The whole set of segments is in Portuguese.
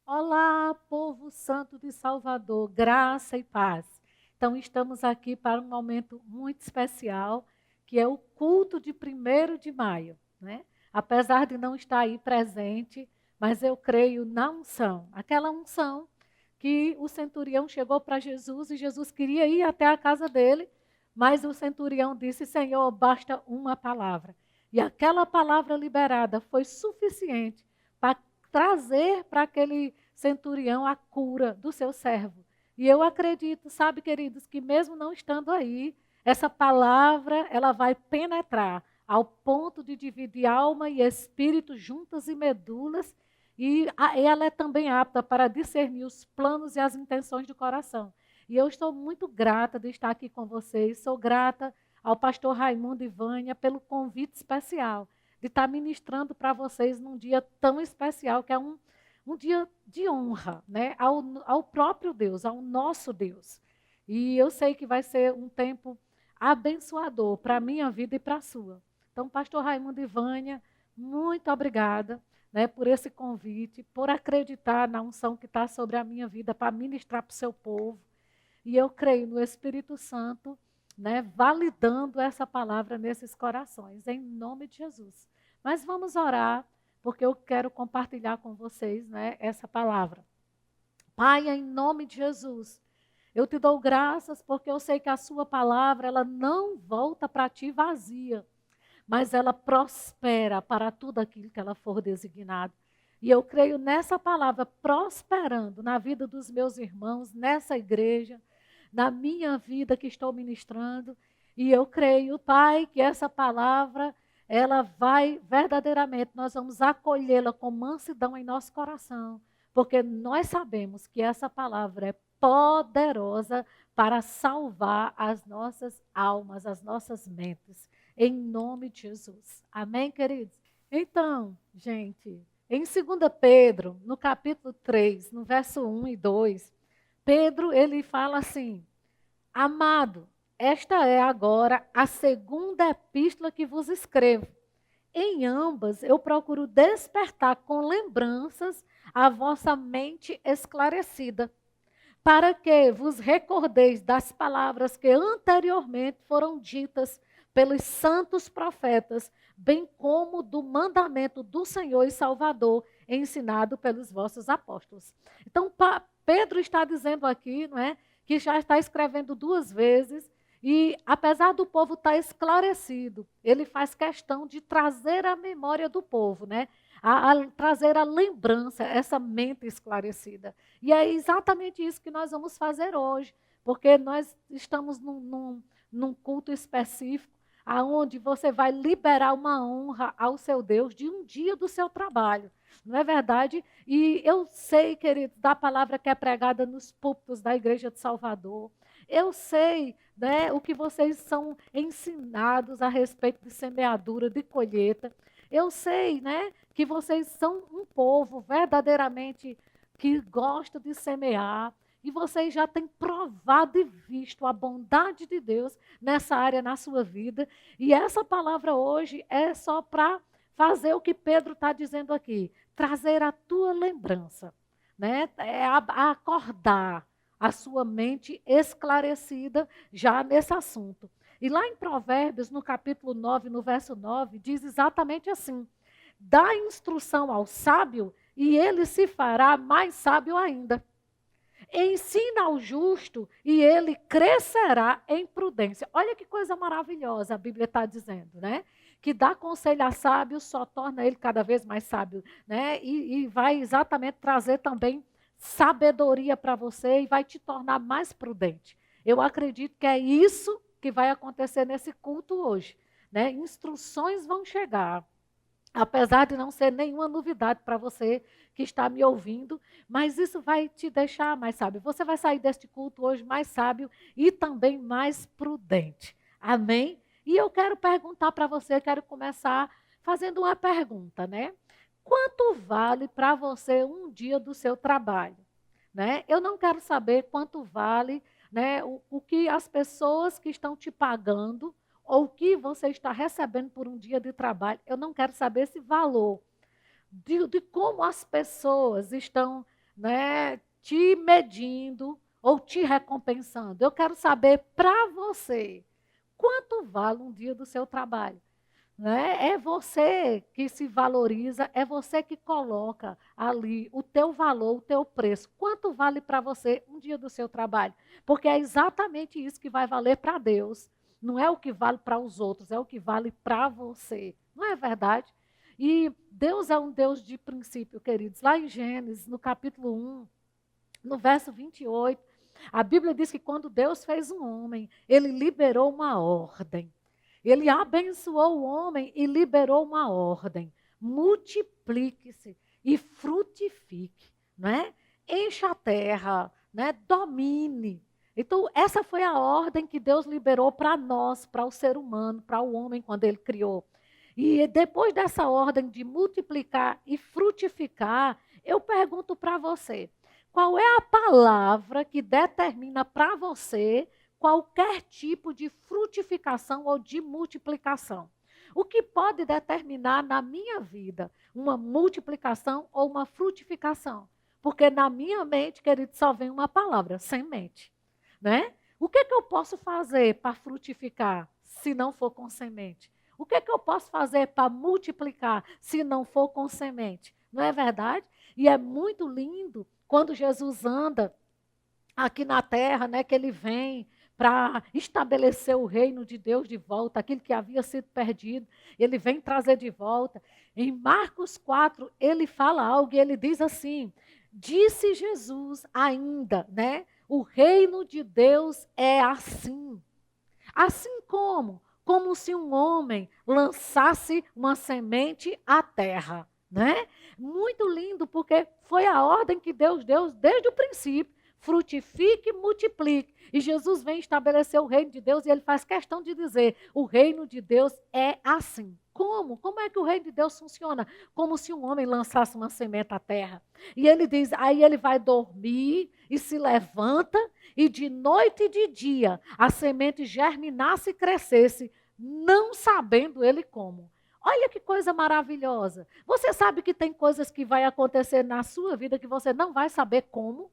Olá, povo santo de Salvador, graça e paz. Então, estamos aqui para um momento muito especial, que é o culto de 1º de maio, né? Apesar de não estar aí presente, mas eu creio na unção, aquela unção que o centurião chegou para Jesus e Jesus queria ir até a casa dele, mas o centurião disse: Senhor, basta uma palavra. E aquela palavra liberada foi suficiente para trazer para aquele centurião a cura do seu servo. E eu acredito, sabe, queridos, que mesmo não estando aí, essa palavra ela vai penetrar ao ponto de dividir alma e espírito juntas e medulas, e ela é também apta para discernir os planos e as intenções do coração. E eu estou muito grata de estar aqui com vocês, sou grata ao pastor Raimundo e Vânia pelo convite especial de estar ministrando para vocês num dia tão especial, que é um dia de honra, né, ao próprio Deus, ao nosso Deus. E eu sei que vai ser um tempo abençoador para a minha vida e para a sua. Então, pastor Raimundo e Vânia, muito obrigada, né, por esse convite, por acreditar na unção que está sobre a minha vida para ministrar para o seu povo. E eu creio no Espírito Santo, né, validando essa palavra nesses corações, em nome de Jesus. Mas vamos orar, porque eu quero compartilhar com vocês, né, essa palavra. Pai, em nome de Jesus, eu te dou graças porque eu sei que a sua palavra, ela não volta para ti vazia, mas ela prospera para tudo aquilo que ela for designado. E eu creio nessa palavra prosperando na vida dos meus irmãos, nessa igreja, na minha vida que estou ministrando. E eu creio, Pai, que essa palavra, ela vai verdadeiramente, nós vamos acolhê-la com mansidão em nosso coração, porque nós sabemos que essa palavra é poderosa para salvar as nossas almas, as nossas mentes, em nome de Jesus. Amém, queridos? Então, gente, em 2 Pedro, no capítulo 3, no verso 1 e 2, Pedro, ele fala assim: Amado, esta é agora a segunda epístola que vos escrevo. Em ambas eu procuro despertar com lembranças a vossa mente esclarecida, para que vos recordeis das palavras que anteriormente foram ditas pelos santos profetas, bem como do mandamento do Senhor e Salvador, ensinado pelos vossos apóstolos. Então, Pedro está dizendo aqui, não é, que já está escrevendo 2 vezes, e apesar do povo estar esclarecido, ele faz questão de trazer a memória do povo, né? A trazer a lembrança, essa mente esclarecida. E é exatamente isso que nós vamos fazer hoje, porque nós estamos num culto específico, aonde você vai liberar uma honra ao seu Deus de um dia do seu trabalho. Não é verdade? E eu sei, querido, da palavra que é pregada nos púlpitos da Igreja de Salvador. Eu sei, né, o que vocês são ensinados a respeito de semeadura, de colheita. Eu sei, né, que vocês são um povo verdadeiramente que gosta de semear, e vocês já têm provado e visto a bondade de Deus nessa área na sua vida. E essa palavra hoje é só para fazer o que Pedro está dizendo aqui, trazer a tua lembrança, né? É acordar a sua mente esclarecida já nesse assunto. E lá em Provérbios, no capítulo 9, no verso 9, diz exatamente assim: dá instrução ao sábio e ele se fará mais sábio ainda. Ensina ao justo e ele crescerá em prudência. Olha que coisa maravilhosa a Bíblia está dizendo, né? Que dá conselho a sábio só torna ele cada vez mais sábio, né? E vai exatamente trazer também sabedoria para você e vai te tornar mais prudente. Eu acredito que é isso que vai acontecer nesse culto hoje, né? Instruções vão chegar. Apesar de não ser nenhuma novidade para você que está me ouvindo, mas isso vai te deixar mais sábio. Você vai sair deste culto hoje mais sábio e também mais prudente. Amém? E eu quero perguntar para você, quero começar fazendo uma pergunta, né? Quanto vale para você um dia do seu trabalho? Né? Eu não quero saber quanto vale, né, o que as pessoas que estão te pagando ou o que você está recebendo por um dia de trabalho. Eu não quero saber esse valor, de como as pessoas estão né, te medindo ou te recompensando. Eu quero saber para você, quanto vale um dia do seu trabalho? Né? É você que se valoriza, é você que coloca ali o teu valor, o teu preço. Quanto vale para você um dia do seu trabalho? Porque é exatamente isso que vai valer para Deus. Não é o que vale para os outros, é o que vale para você. Não é verdade? E Deus é um Deus de princípio, queridos. Lá em Gênesis, no capítulo 1, no verso 28, a Bíblia diz que quando Deus fez um homem, ele liberou uma ordem. Ele abençoou o homem e liberou uma ordem. Multiplique-se e frutifique, né? Encha a terra, né? Domine. Então, essa foi a ordem que Deus liberou para nós, para o ser humano, para o homem, quando ele criou. E depois dessa ordem de multiplicar e frutificar, eu pergunto para você, qual é a palavra que determina para você qualquer tipo de frutificação ou de multiplicação? O que pode determinar na minha vida uma multiplicação ou uma frutificação? Porque na minha mente, querido, só vem uma palavra, semente, né? O que eu posso fazer para frutificar se não for com semente? O que eu posso fazer para multiplicar se não for com semente? Não é verdade? E é muito lindo quando Jesus anda aqui na terra, né, que ele vem para estabelecer o reino de Deus de volta, aquilo que havia sido perdido, ele vem trazer de volta. Em Marcos 4, ele fala algo e ele diz assim: disse Jesus ainda, né? O reino de Deus é assim. Assim como? Como se um homem lançasse uma semente à terra, né? Muito lindo, porque foi a ordem que Deus deu desde o princípio. Frutifique e multiplique. E Jesus vem estabelecer o reino de Deus e ele faz questão de dizer: o reino de Deus é assim. Como? Como é que o reino de Deus funciona? Como se um homem lançasse uma semente à terra. E ele diz: aí ele vai dormir e se levanta, e de noite e de dia a semente germinasse e crescesse, não sabendo ele como. Olha que coisa maravilhosa. Você sabe que tem coisas que vai acontecer na sua vida que você não vai saber como?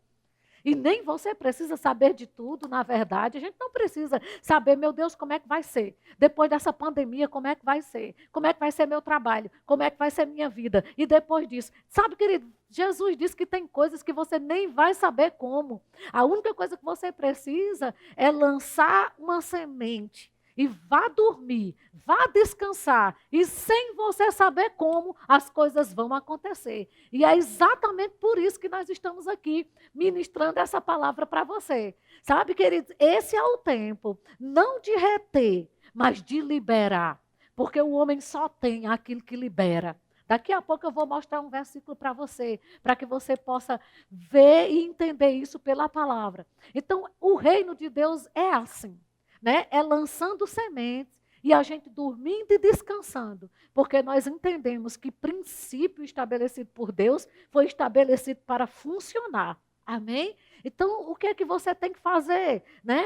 E nem você precisa saber de tudo, na verdade. A gente não precisa saber, meu Deus, como é que vai ser? Depois dessa pandemia, como é que vai ser? Como é que vai ser meu trabalho? Como é que vai ser minha vida? E depois disso, sabe, querido, Jesus disse que tem coisas que você nem vai saber como. A única coisa que você precisa é lançar uma semente. E vá dormir, vá descansar. E sem você saber como, as coisas vão acontecer. E é exatamente por isso que nós estamos aqui ministrando essa palavra para você. Sabe, queridos, esse é o tempo, não de reter, mas de liberar. Porque o homem só tem aquilo que libera. Daqui a pouco eu vou mostrar um versículo para você, para que você possa ver e entender isso pela palavra. Então, o reino de Deus é assim, né? É lançando sementes e a gente dormindo e descansando, porque nós entendemos que princípio estabelecido por Deus foi estabelecido para funcionar. Amém? Então, o que é que você tem que fazer, né?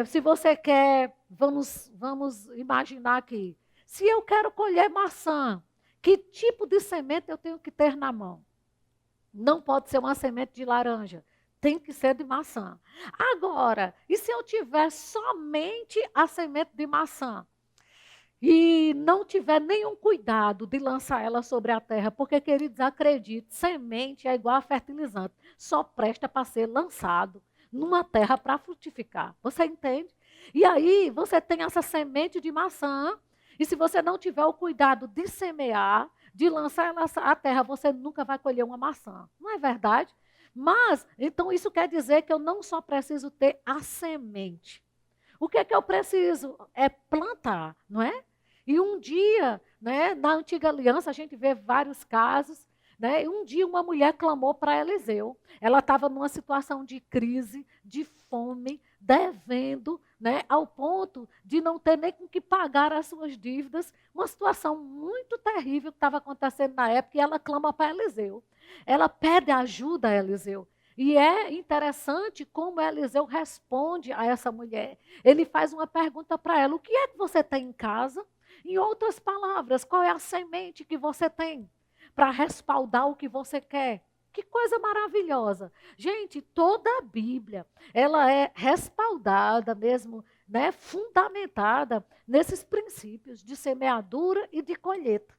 Se você quer, vamos imaginar aqui, se eu quero colher maçã, que tipo de semente eu tenho que ter na mão? Não pode ser uma semente de laranja, tem que ser de maçã. Agora, e se eu tiver somente a semente de maçã? E não tiver nenhum cuidado de lançar ela sobre a terra, porque, queridos, acredite, semente é igual a fertilizante, só presta para ser lançado numa terra para frutificar. Você entende? E aí, você tem essa semente de maçã, e se você não tiver o cuidado de semear, de lançar ela à terra, você nunca vai colher uma maçã. Não é verdade? Mas, então, isso quer dizer que eu não só preciso ter a semente. O que é que eu preciso? É plantar, não é? E um dia, né, na antiga aliança, a gente vê vários casos, né? E um dia uma mulher clamou para Eliseu. Ela estava numa situação de crise, de fome, devendo, né, ao ponto de não ter nem com que pagar as suas dívidas. Uma situação muito terrível que estava acontecendo na época, e ela clama para Eliseu. Ela pede ajuda a Eliseu. E é interessante como Eliseu responde a essa mulher. Ele faz uma pergunta para ela: o que é que você tem em casa? Em outras palavras, qual é a semente que você tem para respaldar o que você quer? Que coisa maravilhosa. Gente, toda a Bíblia, ela é respaldada mesmo, né, fundamentada nesses princípios de semeadura e de colheita.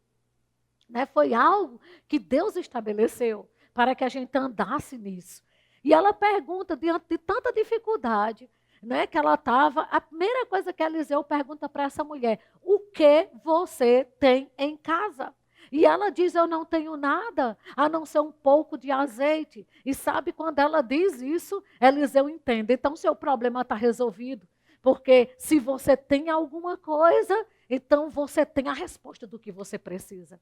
Né? Foi algo que Deus estabeleceu para que a gente andasse nisso. E ela pergunta, diante de tanta dificuldade, né, que ela estava, a primeira coisa que Eliseu pergunta para essa mulher: o que você tem em casa? E ela diz: eu não tenho nada, a não ser um pouco de azeite. E sabe, quando ela diz isso, Eliseu entende. Então, seu problema está resolvido. Porque se você tem alguma coisa, então você tem a resposta do que você precisa.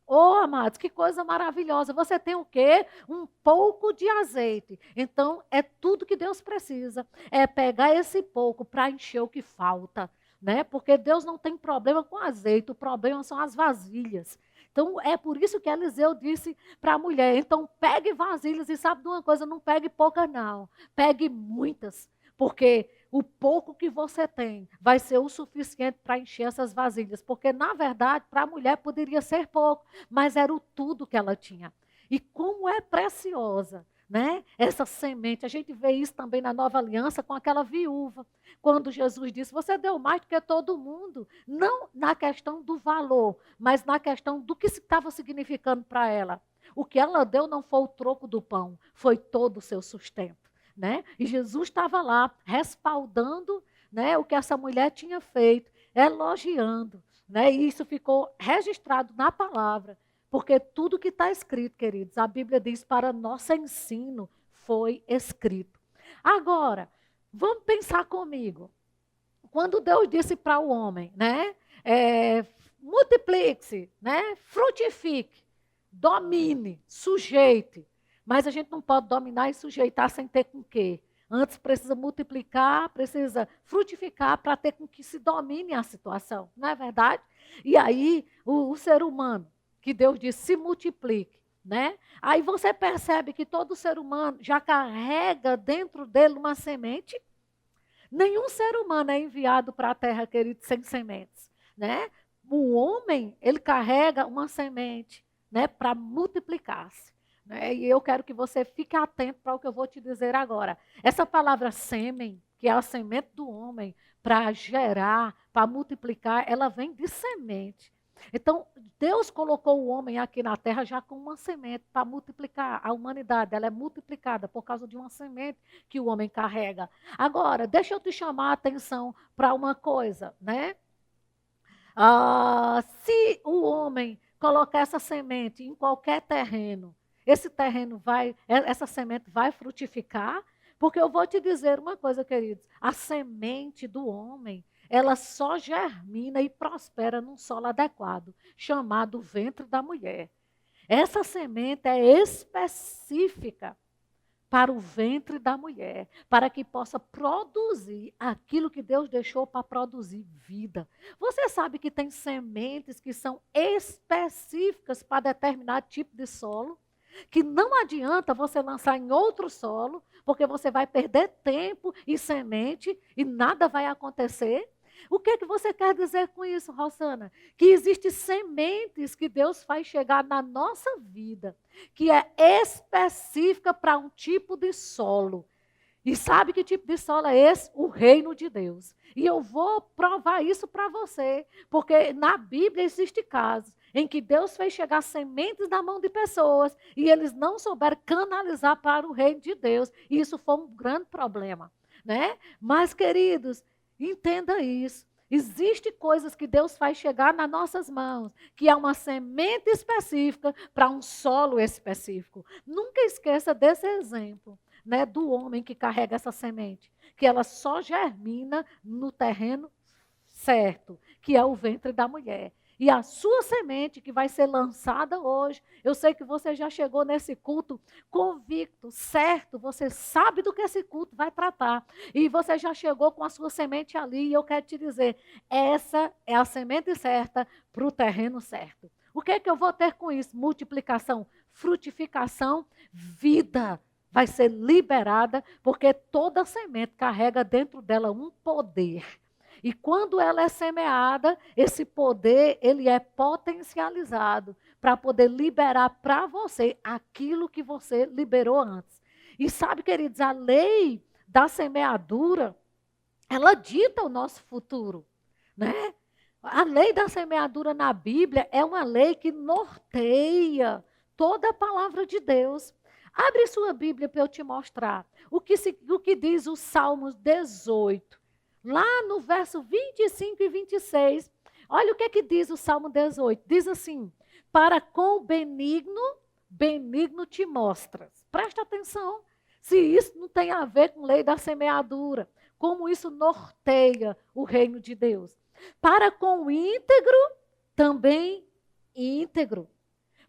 Oh, amados, que coisa maravilhosa. Você tem o quê? Um pouco de azeite. Então, é tudo que Deus precisa. É pegar esse pouco para encher o que falta. Né? Porque Deus não tem problema com azeite, o problema são as vasilhas. Então, é por isso que Eliseu disse para a mulher: então, pegue vasilhas e sabe de uma coisa, não pegue poucas não, pegue muitas. Porque o pouco que você tem vai ser o suficiente para encher essas vasilhas. Porque, na verdade, para a mulher poderia ser pouco, mas era o tudo que ela tinha. E como é preciosa, né? Essa semente. A gente vê isso também na Nova Aliança com aquela viúva. Quando Jesus disse: você deu mais do que todo mundo. Não na questão do valor, mas na questão do que estava significando para ela. O que ela deu não foi o troco do pão, foi todo o seu sustento. Né? E Jesus estava lá respaldando, né, o que essa mulher tinha feito, elogiando. Né? E isso ficou registrado na palavra, porque tudo que está escrito, queridos, a Bíblia diz: para nosso ensino foi escrito. Agora, vamos pensar comigo. Quando Deus disse para o homem, né, multiplique-se, né, frutifique, domine, sujeite. Mas a gente não pode dominar e sujeitar sem ter com quê. Antes precisa multiplicar, precisa frutificar para ter com que se domine a situação. Não é verdade? E aí, o ser humano, que Deus disse, se multiplique. Né? Aí você percebe que todo ser humano já carrega dentro dele uma semente. Nenhum ser humano é enviado para a terra, querido, sem sementes. Né? O homem, ele carrega uma semente, né, para multiplicar-se. Né? E eu quero que você fique atento para o que eu vou te dizer agora. Essa palavra sêmen, que é a semente do homem, para gerar, para multiplicar, ela vem de semente. Então, Deus colocou o homem aqui na terra já com uma semente para multiplicar. A humanidade, ela é multiplicada por causa de uma semente que o homem carrega. Agora, deixa eu te chamar a atenção para uma coisa, né? Se o homem colocar essa semente em qualquer terreno, esse terreno essa semente vai frutificar? Porque eu vou te dizer uma coisa, queridos: a semente do homem, ela só germina e prospera num solo adequado, chamado ventre da mulher. Essa semente é específica para o ventre da mulher, para que possa produzir aquilo que Deus deixou para produzir vida. Você sabe que tem sementes que são específicas para determinado tipo de solo? Que não adianta você lançar em outro solo, porque você vai perder tempo e semente e nada vai acontecer. O que você quer dizer com isso, Rosana? Que existem sementes que Deus faz chegar na nossa vida, que é específica para um tipo de solo. E sabe que tipo de solo é esse? O reino de Deus. E eu vou provar isso para você, porque na Bíblia existe casos em que Deus fez chegar sementes na mão de pessoas e eles não souberam canalizar para o reino de Deus. E isso foi um grande problema, né? Mas, queridos, entenda isso. Existem coisas que Deus faz chegar nas nossas mãos, que é uma semente específica para um solo específico. Nunca esqueça desse exemplo, né, do homem que carrega essa semente, que ela só germina no terreno certo, que é o ventre da mulher. E a sua semente que vai ser lançada hoje, eu sei que você já chegou nesse culto convicto, certo, você sabe do que esse culto vai tratar. E você já chegou com a sua semente ali, e eu quero te dizer, essa é a semente certa para o terreno certo. O que é que eu vou ter com isso? Multiplicação, frutificação, vida vai ser liberada, porque toda semente carrega dentro dela um poder. E quando ela é semeada, esse poder, ele é potencializado para poder liberar para você aquilo que você liberou antes. E sabe, queridos, a lei da semeadura, ela dita o nosso futuro, né? A lei da semeadura na Bíblia é uma lei que norteia toda a palavra de Deus. Abre sua Bíblia para eu te mostrar o que diz o Salmos 18. Lá no verso 25 e 26, olha o que diz o Salmo 18. Diz assim: para com benigno te mostras. Presta atenção, se isso não tem a ver com lei da semeadura, como isso norteia o reino de Deus. Para com o íntegro, também íntegro.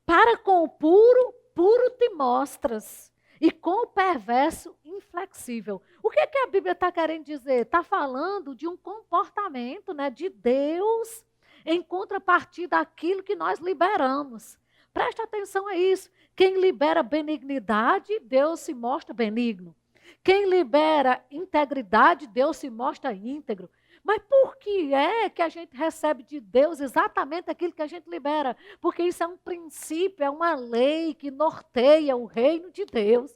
Para com o puro, puro te mostras. E com o perverso, inflexível. O que a Bíblia está querendo dizer? Está falando de um comportamento, né, de Deus em contrapartida daquilo que nós liberamos. Presta atenção a isso. Quem libera benignidade, Deus se mostra benigno. Quem libera integridade, Deus se mostra íntegro. Mas por que é que a gente recebe de Deus exatamente aquilo que a gente libera? Porque isso é um princípio, é uma lei que norteia o reino de Deus.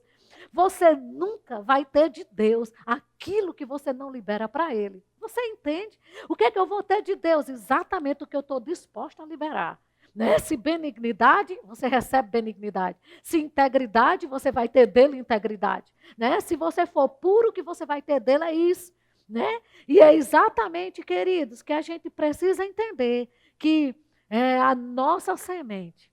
Você nunca vai ter de Deus aquilo que você não libera para Ele. Você entende? O que é que eu vou ter de Deus? Exatamente o que eu estou disposta a liberar. Né? Se benignidade, você recebe benignidade. Se integridade, você vai ter dele integridade. Né? Se você for puro, o que você vai ter dele é isso. Né? E é exatamente, queridos, que a gente precisa entender que a nossa semente,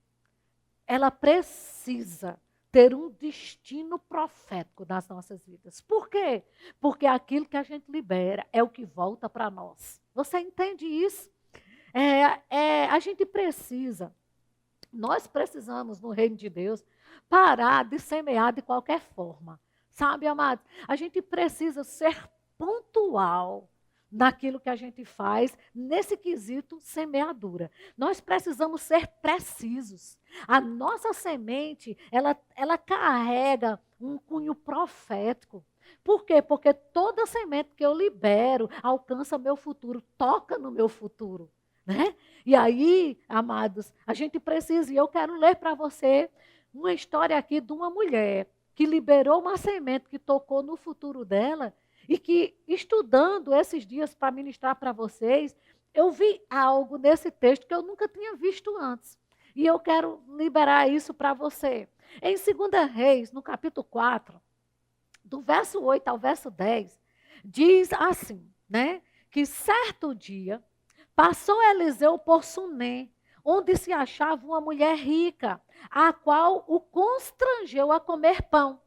ela precisa ter um destino profético nas nossas vidas. Por quê? Porque aquilo que a gente libera é o que volta para nós. Você entende isso? A gente precisa, nós precisamos, no reino de Deus, parar de semear de qualquer forma. Sabe, amados? A gente precisa ser pontual naquilo que a gente faz, nesse quesito semeadura. Nós precisamos ser precisos. A nossa semente, ela carrega um cunho profético. Por quê? Porque toda semente que eu libero alcança meu futuro, toca no meu futuro. Né? E aí, amados, a gente precisa, e eu quero ler para você uma história aqui de uma mulher que liberou uma semente que tocou no futuro dela, e que, estudando esses dias para ministrar para vocês, eu vi algo nesse texto que eu nunca tinha visto antes. E eu quero liberar isso para você. Em 2 Reis, no capítulo 4, do verso 8 ao verso 10, diz assim, né? Que certo dia, passou Eliseu por Sunem, onde se achava uma mulher rica, a qual o constrangeu a comer pão.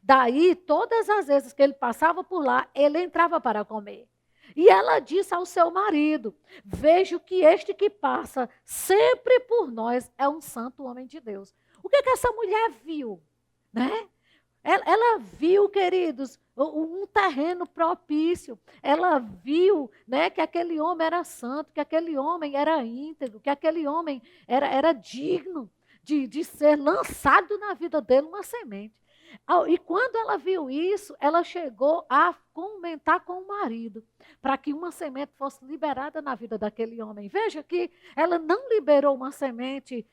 Daí, todas as vezes que ele passava por lá, ele entrava para comer. E ela disse ao seu marido: vejo que este que passa sempre por nós é um santo homem de Deus. O que essa mulher viu? Né? Ela viu, queridos, um terreno propício. Ela viu, né, que aquele homem era santo, que aquele homem era íntegro, que aquele homem era digno de ser lançado na vida dele uma semente. E quando ela viu isso, ela chegou a comentar com o marido, para que uma semente fosse liberada na vida daquele homem. Veja que ela não liberou uma semente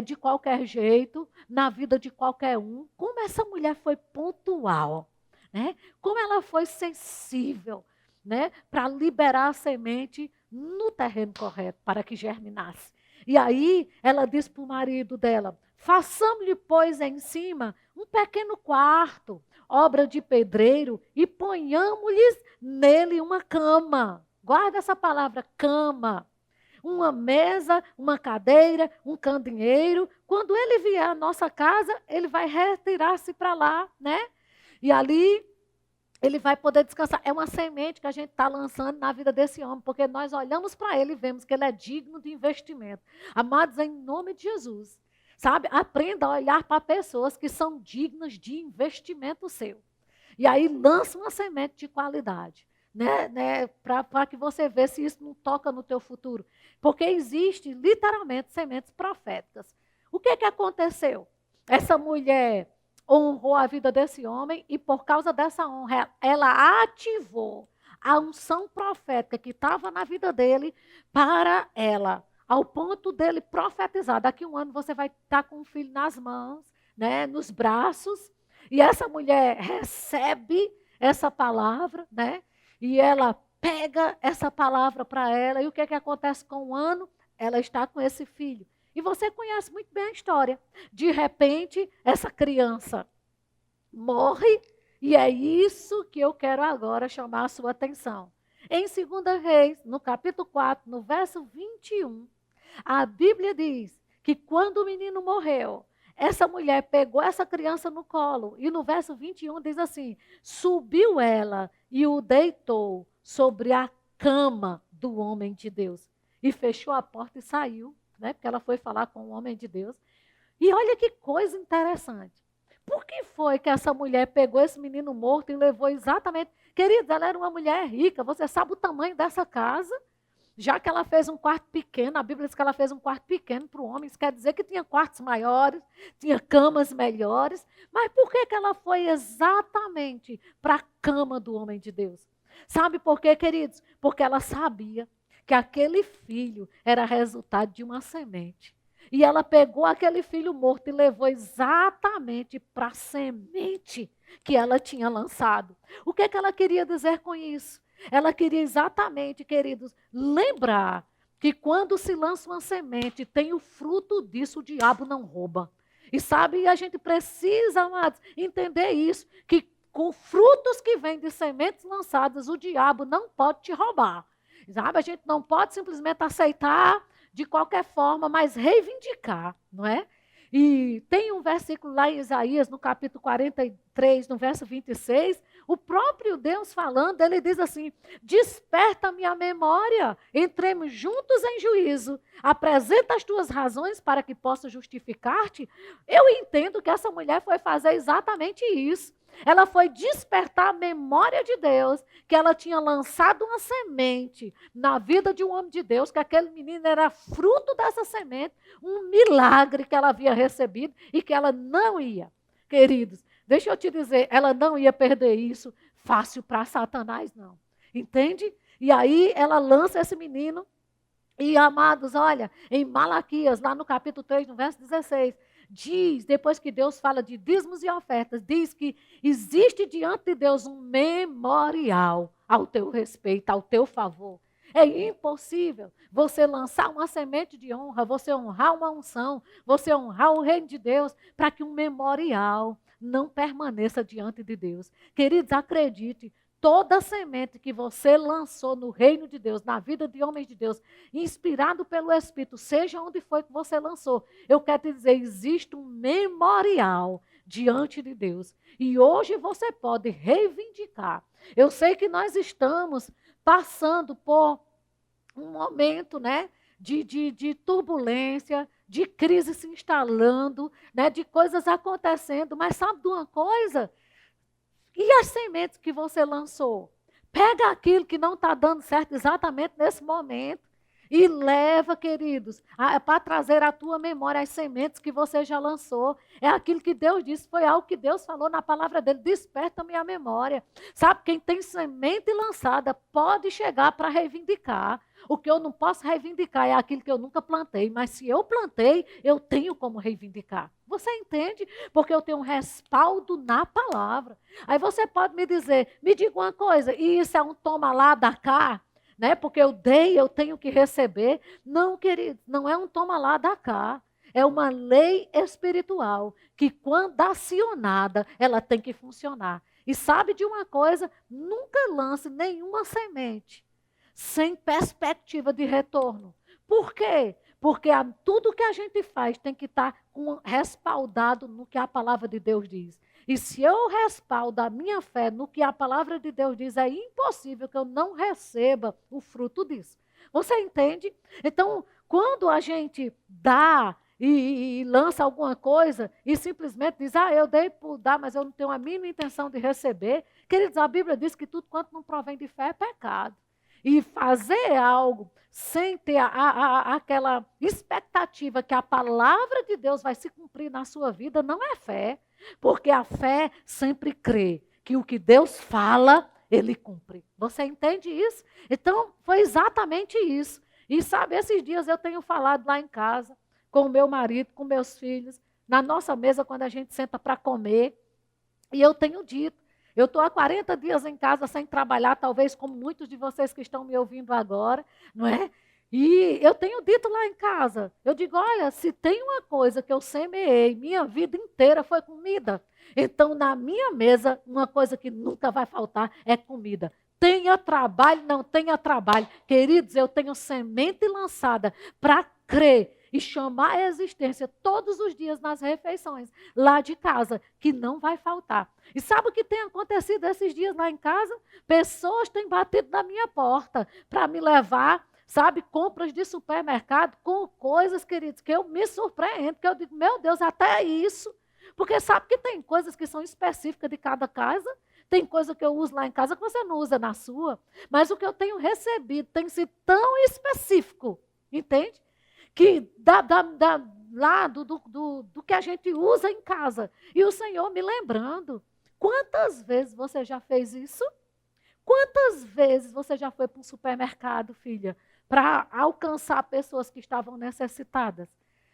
de qualquer jeito, na vida de qualquer um. Como essa mulher foi pontual, né? Como ela foi sensível, né? Para liberar a semente no terreno correto, para que germinasse. E aí ela disse para o marido dela: façamos-lhe, pois, em cima um pequeno quarto, obra de pedreiro, e ponhamos-lhes nele uma cama. Guarda essa palavra, cama. Uma mesa, uma cadeira, um candeeiro. Quando ele vier à nossa casa, ele vai retirar-se para lá, né? E ali ele vai poder descansar. É uma semente que a gente está lançando na vida desse homem, porque nós olhamos para ele e vemos que ele é digno de investimento. Amados, em nome de Jesus, sabe? Aprenda a olhar para pessoas que são dignas de investimento seu. E aí lança uma semente de qualidade, né? Para que você veja se isso não toca no teu futuro. Porque existe literalmente sementes proféticas. O que aconteceu? Essa mulher honrou a vida desse homem e por causa dessa honra, ela ativou a unção profética que estava na vida dele para ela ao ponto dele profetizar. Daqui a um ano você vai estar com um filho nas mãos, né, nos braços, e essa mulher recebe essa palavra, né, e ela pega essa palavra para ela, e o que acontece com o ano? Ela está com esse filho. E você conhece muito bem a história. De repente, essa criança morre, e é isso que eu quero agora chamar a sua atenção. Em 2 Reis, no capítulo 4, no verso 21, a Bíblia diz que quando o menino morreu, essa mulher pegou essa criança no colo, e no verso 21 diz assim: subiu ela e o deitou sobre a cama do homem de Deus. E fechou a porta e saiu, né? Porque ela foi falar com o homem de Deus. E olha que coisa interessante. Por que foi que essa mulher pegou esse menino morto e levou exatamente... Querida, ela era uma mulher rica, você sabe o tamanho dessa casa? Já que ela fez um quarto pequeno, a Bíblia diz que ela fez um quarto pequeno para o homem, isso quer dizer que tinha quartos maiores, tinha camas melhores, mas por que ela foi exatamente para a cama do homem de Deus? Sabe por quê, queridos? Porque ela sabia que aquele filho era resultado de uma semente. E ela pegou aquele filho morto e levou exatamente para a semente que ela tinha lançado. O que ela queria dizer com isso? Ela queria exatamente, queridos, lembrar que quando se lança uma semente, tem o fruto disso, o diabo não rouba. E sabe, a gente precisa, amados, entender isso, que com frutos que vêm de sementes lançadas, o diabo não pode te roubar. Sabe, a gente não pode simplesmente aceitar de qualquer forma, mas reivindicar, não é? E tem um versículo lá em Isaías, no capítulo 43, no verso 26, o próprio Deus falando, ele diz assim: desperta a minha memória, entremos juntos em juízo, apresenta as tuas razões para que possa justificar-te. Eu entendo que essa mulher foi fazer exatamente isso. Ela foi despertar a memória de Deus, que ela tinha lançado uma semente na vida de um homem de Deus, que aquele menino era fruto dessa semente, um milagre que ela havia recebido e que ela não ia, queridos, deixa eu te dizer, ela não ia perder isso fácil para Satanás, não. Entende? E aí ela lança esse menino, e amados, olha, em Malaquias, lá no capítulo 3, no verso 16, diz, depois que Deus fala de dízimos e ofertas, diz que existe diante de Deus um memorial ao teu respeito, ao teu favor. É impossível você lançar uma semente de honra, você honrar uma unção, você honrar o reino de Deus, para que um memorial não permaneça diante de Deus. Queridos, acredite, toda semente que você lançou no reino de Deus, na vida de homens de Deus, inspirado pelo Espírito, seja onde foi que você lançou, eu quero te dizer, existe um memorial diante de Deus. E hoje você pode reivindicar. Eu sei que nós estamos passando por um momento, né, de turbulência, de crise se instalando, né, de coisas acontecendo, mas sabe de uma coisa? E as sementes que você lançou? Pega aquilo que não está dando certo exatamente nesse momento e leva, queridos, para trazer à tua memória as sementes que você já lançou. É aquilo que Deus disse, foi algo que Deus falou na palavra dele, desperta a minha memória. Sabe, quem tem semente lançada pode chegar para reivindicar. O que eu não posso reivindicar é aquilo que eu nunca plantei, mas se eu plantei, eu tenho como reivindicar. Você entende? Porque eu tenho um respaldo na palavra. Aí você pode me dizer, me diga uma coisa, e isso é um toma lá, dá cá? Né? Porque eu dei, eu tenho que receber. Não, querido, não é um toma lá, dá cá. É uma lei espiritual que, quando acionada, ela tem que funcionar. E sabe de uma coisa? Nunca lance nenhuma semente sem perspectiva de retorno. Por quê? Porque tudo que a gente faz tem que estar respaldado no que a palavra de Deus diz. E se eu respaldo a minha fé no que a palavra de Deus diz, é impossível que eu não receba o fruto disso. Você entende? Então, quando a gente dá e lança alguma coisa e simplesmente diz, eu dei por dar, mas eu não tenho a mínima intenção de receber. Queridos, a Bíblia diz que tudo quanto não provém de fé é pecado. E fazer algo sem ter aquela expectativa que a palavra de Deus vai se cumprir na sua vida, não é fé. Porque a fé sempre crê que o que Deus fala, Ele cumpre. Você entende isso? Então, foi exatamente isso. E sabe, esses dias eu tenho falado lá em casa, com o meu marido, com meus filhos, na nossa mesa, quando a gente senta para comer, e eu tenho dito, eu estou há 40 dias em casa sem trabalhar, talvez como muitos de vocês que estão me ouvindo agora, não é? E eu tenho dito lá em casa, eu digo, olha, se tem uma coisa que eu semeei minha vida inteira foi comida. Então, na minha mesa, uma coisa que nunca vai faltar é comida. Tenha trabalho, não tenha trabalho. Queridos, eu tenho semente lançada para crer e chamar a existência todos os dias nas refeições lá de casa, que não vai faltar. E sabe o que tem acontecido esses dias lá em casa? Pessoas têm batido na minha porta para me levar, sabe, compras de supermercado com coisas, queridos, que eu me surpreendo, que eu digo, meu Deus, até isso. Porque sabe que tem coisas que são específicas de cada casa, tem coisa que eu uso lá em casa que você não usa na sua, mas o que eu tenho recebido tem sido tão específico, entende? Que lá do que a gente usa em casa. E o Senhor me lembrando, quantas vezes você já fez isso? Quantas vezes você já foi para um supermercado, filha, para alcançar pessoas que estavam necessitadas?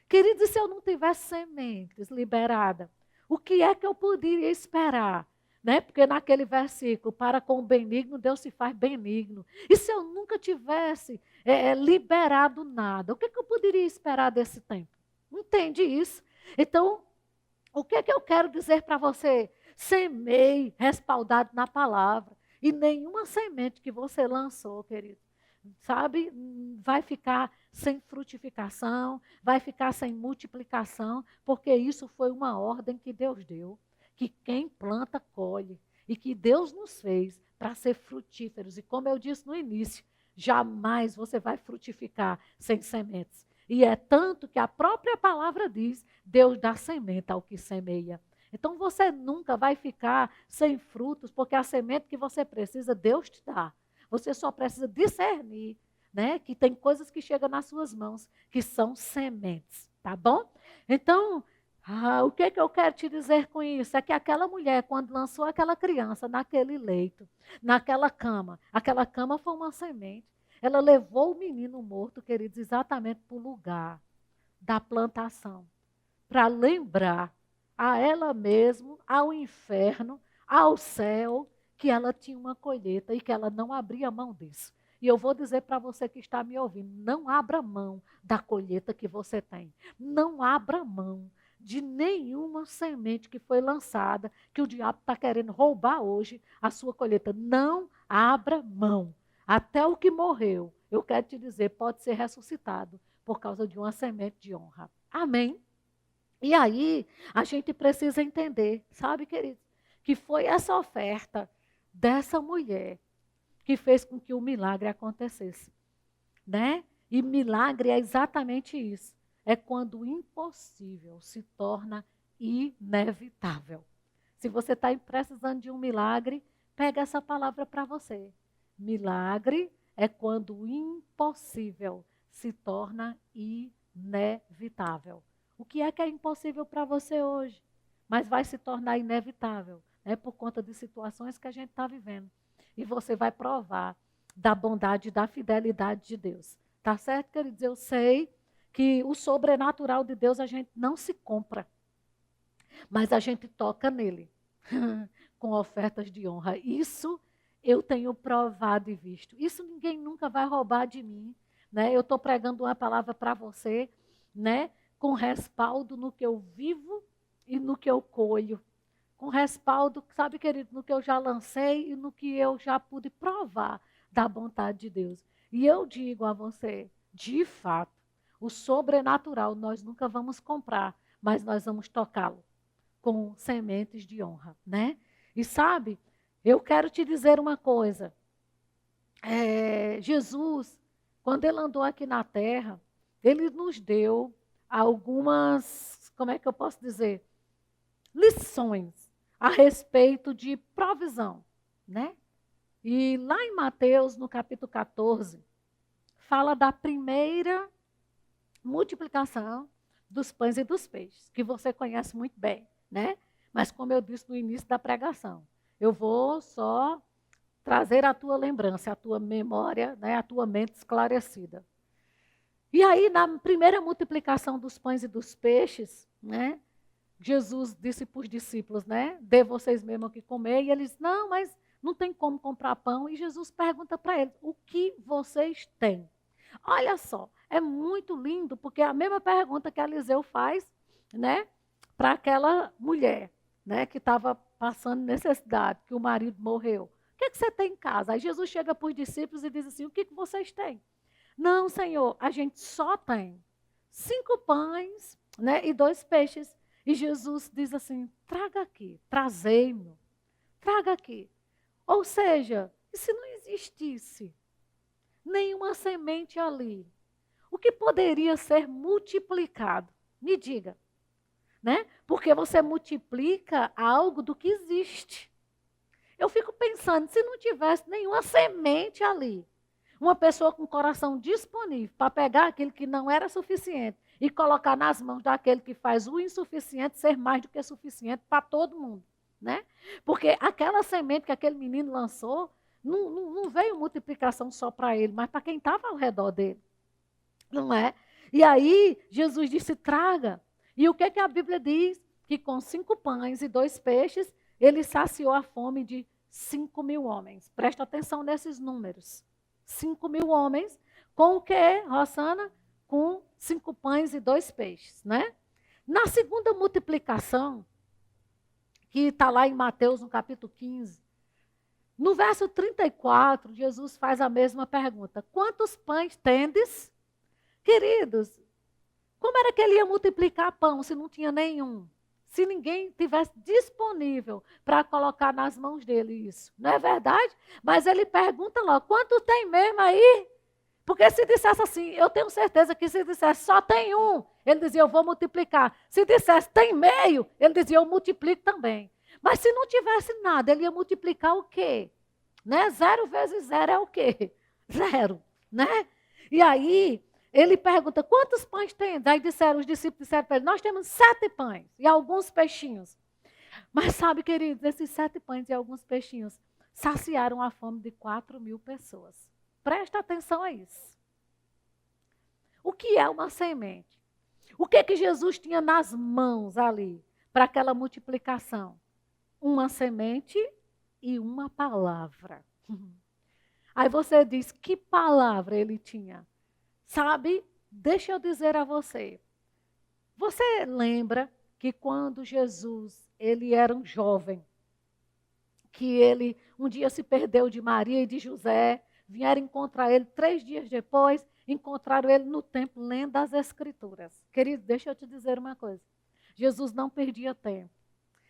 Queridos, e se eu não tivesse sementes liberadas, o que é que eu poderia esperar? Né? Porque naquele versículo, para com o benigno, Deus se faz benigno. E se eu nunca tivesse liberado nada, o que é que eu poderia esperar desse tempo? Entende isso? Então, o que é que eu quero dizer para você? Semeie respaldado na palavra. E nenhuma semente que você lançou, querido, sabe, vai ficar sem frutificação, vai ficar sem multiplicação, porque isso foi uma ordem que Deus deu, que quem planta, colhe, e que Deus nos fez para ser frutíferos. E como eu disse no início, jamais você vai frutificar sem sementes. E é tanto que a própria palavra diz, Deus dá semente ao que semeia. Então você nunca vai ficar sem frutos, porque a semente que você precisa, Deus te dá. Você só precisa discernir, né? Que tem coisas que chegam nas suas mãos, que são sementes, tá bom? Então, o que eu quero te dizer com isso? É que aquela mulher, quando lançou aquela criança naquele leito, naquela cama foi uma semente. Ela levou o menino morto, queridos, exatamente para o lugar da plantação, para lembrar a ela mesma, ao inferno, ao céu, que ela tinha uma colheita e que ela não abria mão disso. E eu vou dizer para você que está me ouvindo, não abra mão da colheita que você tem. Não abra mão de nenhuma semente que foi lançada, que o diabo está querendo roubar hoje a sua colheita. Não abra mão. Até o que morreu, eu quero te dizer, pode ser ressuscitado por causa de uma semente de honra. Amém? E aí, a gente precisa entender, sabe, querido, que foi essa oferta dessa mulher que fez com que o milagre acontecesse, né? E milagre é exatamente isso. É quando o impossível se torna inevitável. Se você está precisando de um milagre, pega essa palavra para você. Milagre é quando o impossível se torna inevitável. O que é impossível para você hoje, mas vai se tornar inevitável, né, por conta de situações que a gente está vivendo. E você vai provar da bondade e da fidelidade de Deus. Tá certo, queridos? Eu sei que o sobrenatural de Deus a gente não se compra, mas a gente toca nele com ofertas de honra. Isso eu tenho provado e visto. Isso ninguém nunca vai roubar de mim. Né? Eu estou pregando uma palavra para você, né? Com respaldo no que eu vivo e no que eu colho. Com respaldo, sabe, querido, no que eu já lancei e no que eu já pude provar da vontade de Deus. E eu digo a você, de fato, o sobrenatural nós nunca vamos comprar, mas nós vamos tocá-lo com sementes de honra, né? E sabe, eu quero te dizer uma coisa. Jesus, quando ele andou aqui na terra, ele nos deu algumas, como é que eu posso dizer? Lições a respeito de provisão, né? E lá em Mateus, no capítulo 14, fala da primeira multiplicação dos pães e dos peixes, que você conhece muito bem, né? Mas como eu disse no início da pregação, eu vou só trazer a tua lembrança, a tua memória, né, a tua mente esclarecida. E aí, na primeira multiplicação dos pães e dos peixes, né? Jesus disse para os discípulos, né? Dê vocês mesmo o que comer. E eles, não, mas não tem como comprar pão. E Jesus pergunta para eles, o que vocês têm? Olha só, é muito lindo, porque é a mesma pergunta que Eliseu faz, né? Para aquela mulher, né? Que estava passando necessidade, que o marido morreu. O que você tem em casa? Aí Jesus chega para os discípulos e diz assim, o que vocês têm? Não, Senhor, a gente só tem 5 pães, né? E 2 peixes. E Jesus diz assim: traga aqui, trazei-mo, traga aqui. Ou seja, e se não existisse nenhuma semente ali, o que poderia ser multiplicado? Me diga, né? Porque você multiplica algo do que existe. Eu fico pensando, se não tivesse nenhuma semente ali, uma pessoa com o coração disponível para pegar aquilo que não era suficiente e colocar nas mãos daquele que faz o insuficiente ser mais do que suficiente para todo mundo, né? Porque aquela semente que aquele menino lançou, não veio multiplicação só para ele, mas para quem estava ao redor dele, não é? E aí Jesus disse, traga. E o que a Bíblia diz? Que com 5 pães e 2 peixes, ele saciou a fome de 5.000 homens. Presta atenção nesses números. 5.000 homens, com o quê, Rosana? Com 5 pães e 2 peixes, né? Na segunda multiplicação, que está lá em Mateus, no capítulo 15, no verso 34, Jesus faz a mesma pergunta. Quantos pães tendes? Queridos, como era que ele ia multiplicar pão se não tinha nenhum? Se ninguém tivesse disponível para colocar nas mãos dele isso. Não é verdade? Mas ele pergunta lá, quanto tem mesmo aí? Porque se dissesse assim, eu tenho certeza que se dissesse só tem um, ele dizia, eu vou multiplicar. Se dissesse tem meio, ele dizia, eu multiplico também. Mas se não tivesse nada, ele ia multiplicar o quê? Né? 0 vezes 0 é o quê? 0, né? E aí, ele pergunta, quantos pães tem? Daí os discípulos disseram para ele, nós temos 7 pães e alguns peixinhos. Mas sabe, queridos, esses 7 pães e alguns peixinhos saciaram a fome de 4.000 pessoas. Presta atenção a isso. O que é uma semente? O que Jesus tinha nas mãos ali para aquela multiplicação? Uma semente e uma palavra. Aí você diz, que palavra ele tinha? Sabe, deixa eu dizer a você. Você lembra que quando Jesus, ele era um jovem, que ele um dia se perdeu de Maria e de José, vieram encontrar ele 3 dias depois, encontraram ele no templo lendo as Escrituras. Querido, deixa eu te dizer uma coisa. Jesus não perdia tempo.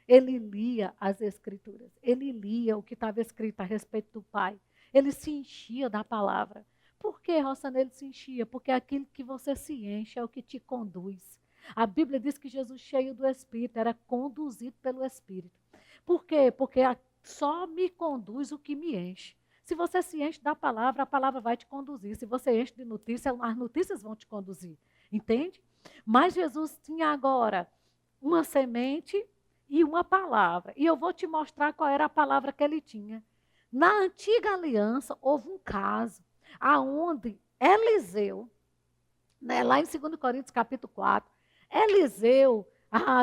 Ele lia as Escrituras. Ele lia o que estava escrito a respeito do Pai. Ele se enchia da palavra. Por que, Rosana, ele se enchia? Porque aquilo que você se enche é o que te conduz. A Bíblia diz que Jesus, cheio do Espírito, era conduzido pelo Espírito. Por quê? Porque só me conduz o que me enche. Se você se enche da palavra, a palavra vai te conduzir. Se você enche de notícias, as notícias vão te conduzir. Entende? Mas Jesus tinha agora uma semente e uma palavra. E eu vou te mostrar qual era a palavra que ele tinha. Na antiga aliança, houve um caso aonde Eliseu, né, lá em 2 Coríntios capítulo 4, Eliseu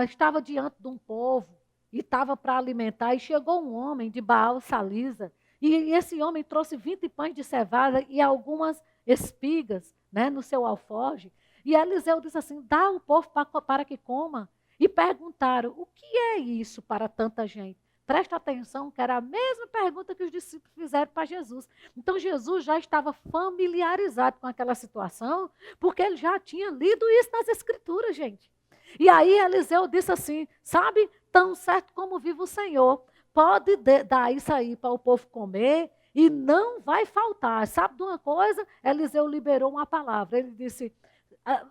estava diante de um povo e estava para alimentar, e chegou um homem de Baal Salisa, e esse homem trouxe 20 pães de cevada e algumas espigas, né, no seu alforje, e Eliseu disse assim, dá ao povo para que coma. E perguntaram, o que é isso para tanta gente? Presta atenção que era a mesma pergunta que os discípulos fizeram para Jesus. Então Jesus já estava familiarizado com aquela situação, porque ele já tinha lido isso nas Escrituras, gente. E aí Eliseu disse assim, sabe, tão certo como vive o Senhor, pode dar isso aí para o povo comer e não vai faltar. Sabe de uma coisa? Eliseu liberou uma palavra, ele disse,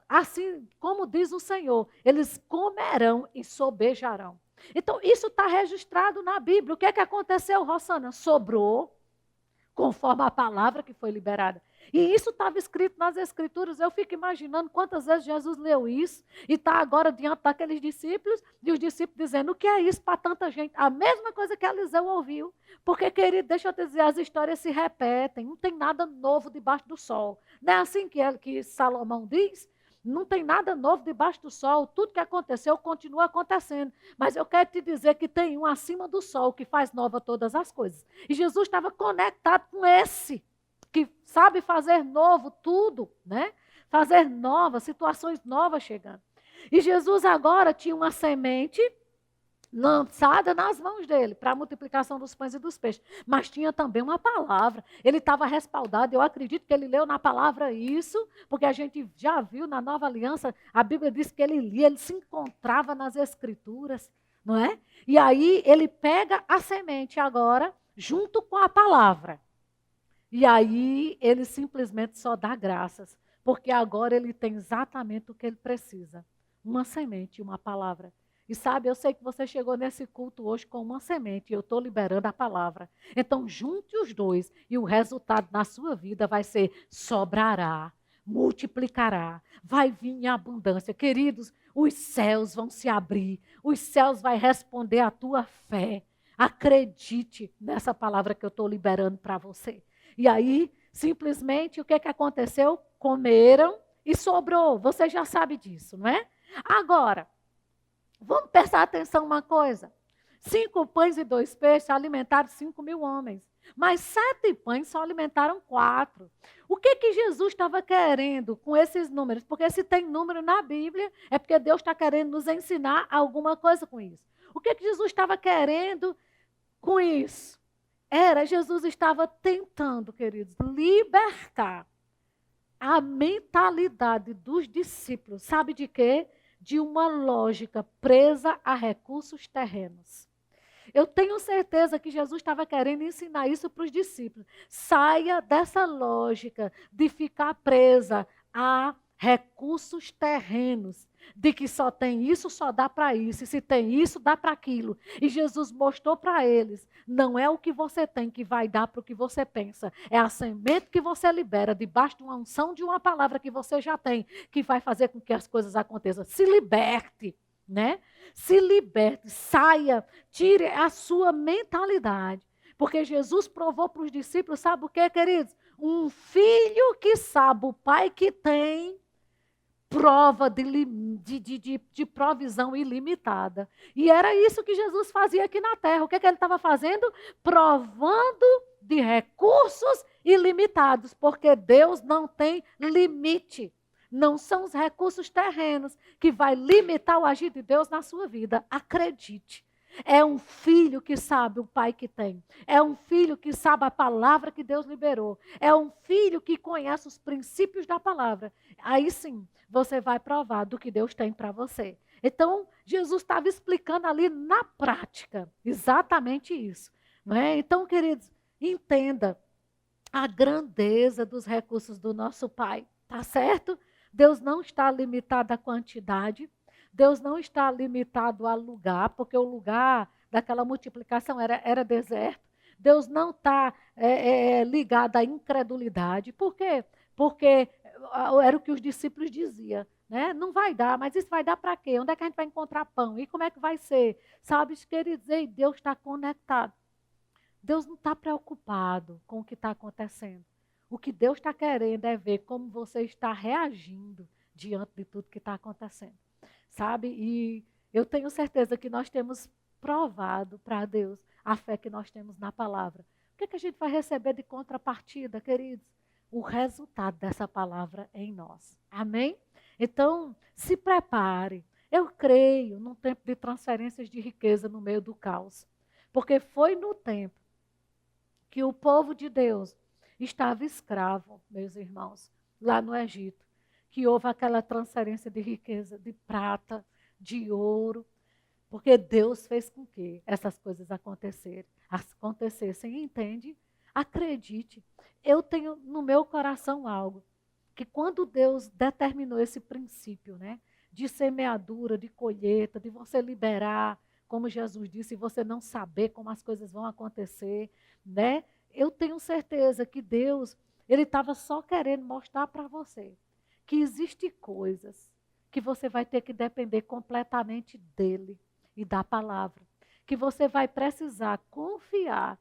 assim como diz o Senhor, eles comerão e sobejarão. Então, isso está registrado na Bíblia. O que é que aconteceu, Rosana? Sobrou, conforme a palavra que foi liberada. E isso estava escrito nas Escrituras. Eu fico imaginando quantas vezes Jesus leu isso e está agora diante daqueles discípulos e os discípulos dizendo: o que é isso para tanta gente? A mesma coisa que Eliseu ouviu. Porque, querido, deixa eu te dizer, as histórias se repetem. Não tem nada novo debaixo do sol. Não é assim que Salomão diz? Não tem nada novo debaixo do sol. Tudo que aconteceu continua acontecendo. Mas eu quero te dizer que tem um acima do sol que faz nova todas as coisas. E Jesus estava conectado com esse, que sabe fazer novo tudo, né? Fazer novas, situações novas chegando. E Jesus agora tinha uma semente lançada nas mãos dele para a multiplicação dos pães e dos peixes. Mas tinha também uma palavra. Ele estava respaldado. Eu acredito que ele leu na palavra isso, porque a gente já viu na Nova Aliança, a Bíblia diz que ele lia, ele se encontrava nas Escrituras, não é? E aí ele pega a semente agora, junto com a palavra. E aí ele simplesmente só dá graças, porque agora ele tem exatamente o que ele precisa. Uma semente, uma palavra. E sabe, eu sei que você chegou nesse culto hoje com uma semente, e eu estou liberando a palavra. Então, junte os dois, e o resultado na sua vida vai ser: sobrará, multiplicará, vai vir em abundância. Queridos, os céus vão se abrir, os céus vão responder à tua fé. Acredite nessa palavra que eu estou liberando para você. E aí, simplesmente, o que aconteceu? Comeram e sobrou. Você já sabe disso, não é? Agora, vamos prestar atenção uma coisa. 5 pães e 2 peixes alimentaram 5.000 homens. Mas 7 pães só alimentaram 4. O que Jesus estava querendo com esses números? Porque se tem número na Bíblia, é porque Deus está querendo nos ensinar alguma coisa com isso. O que Jesus estava querendo com isso? Jesus estava tentando, queridos, libertar a mentalidade dos discípulos. Sabe de quê? De uma lógica presa a recursos terrenos. Eu tenho certeza que Jesus estava querendo ensinar isso para os discípulos. Saia dessa lógica de ficar presa a recursos terrenos, de que só tem isso, só dá para isso, e se tem isso, dá para aquilo. E Jesus mostrou para eles: não é o que você tem que vai dar para o que você pensa, é a semente que você libera debaixo de uma unção de uma palavra que você já tem, que vai fazer com que as coisas aconteçam. Se liberte, né? Se liberte, saia, tire a sua mentalidade. Porque Jesus provou para os discípulos, sabe o que, queridos? Um filho que sabe o pai que tem, prova de provisão ilimitada. E era isso que Jesus fazia aqui na terra. O que ele estava fazendo? Provando de recursos ilimitados, porque Deus não tem limite. Não são os recursos terrenos que vai limitar o agir de Deus na sua vida. Acredite. É um filho que sabe o pai que tem. É um filho que sabe a palavra que Deus liberou. É um filho que conhece os princípios da palavra. Aí sim, você vai provar do que Deus tem para você. Então, Jesus estava explicando ali na prática exatamente isso. Não é? Então, queridos, entenda a grandeza dos recursos do nosso Pai. Tá certo? Deus não está limitado à quantidade. Deus não está limitado a lugar, porque o lugar daquela multiplicação era deserto. Deus não está ligado à incredulidade. Por quê? Porque era o que os discípulos diziam. Né? Não vai dar, mas isso vai dar para quê? Onde é que a gente vai encontrar pão? E como é que vai ser? Sabe, quer dizer, Deus está conectado. Deus não está preocupado com o que está acontecendo. O que Deus está querendo é ver como você está reagindo diante de tudo que está acontecendo. Sabe? E eu tenho certeza que nós temos provado para Deus a fé que nós temos na palavra. O que a gente vai receber de contrapartida, queridos? O resultado dessa palavra em nós. Amém? Então, se prepare. Eu creio num tempo de transferências de riqueza no meio do caos. Porque foi no tempo que o povo de Deus estava escravo, meus irmãos, lá no Egito, que houve aquela transferência de riqueza, de prata, de ouro, porque Deus fez com que essas coisas acontecessem, entende? Acredite, eu tenho no meu coração algo, que quando Deus determinou esse princípio, né, de semeadura, de colheita, de você liberar, como Jesus disse, você não saber como as coisas vão acontecer, né? Eu tenho certeza que Deus Ele estava só querendo mostrar para você que existem coisas que você vai ter que depender completamente dele e da palavra. Que você vai precisar confiar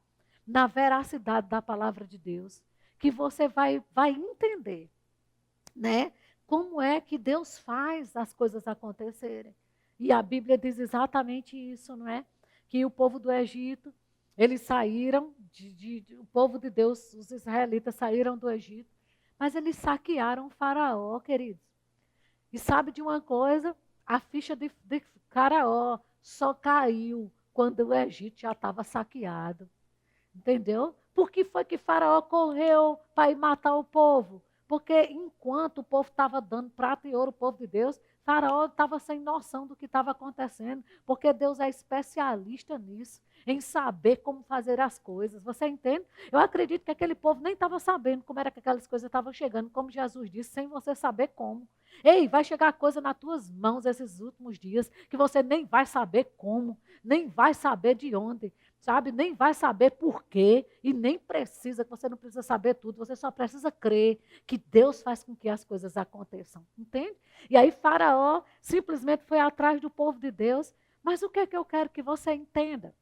na veracidade da palavra de Deus. Que você vai entender, né? Como é que Deus faz as coisas acontecerem. E a Bíblia diz exatamente isso, não é? Que o povo do Egito, eles saíram, o povo de Deus, os israelitas saíram do Egito, mas eles saquearam o Faraó, queridos. E sabe de uma coisa? A ficha de Faraó só caiu quando o Egito já estava saqueado. Entendeu? Por que foi que Faraó correu para ir matar o povo? Porque enquanto o povo estava dando prata e ouro ao povo de Deus, Faraó estava sem noção do que estava acontecendo, porque Deus é especialista nisso, em saber como fazer as coisas. Você entende? Eu acredito que aquele povo nem estava sabendo como era que aquelas coisas estavam chegando, como Jesus disse, sem você saber como. Ei, vai chegar coisa nas tuas mãos esses últimos dias, que você nem vai saber como, nem vai saber de onde, sabe? Nem vai saber por quê e nem precisa, que você não precisa saber tudo, você só precisa crer que Deus faz com que as coisas aconteçam, entende? E aí Faraó simplesmente foi atrás do povo de Deus, mas o que é que eu quero que você entenda?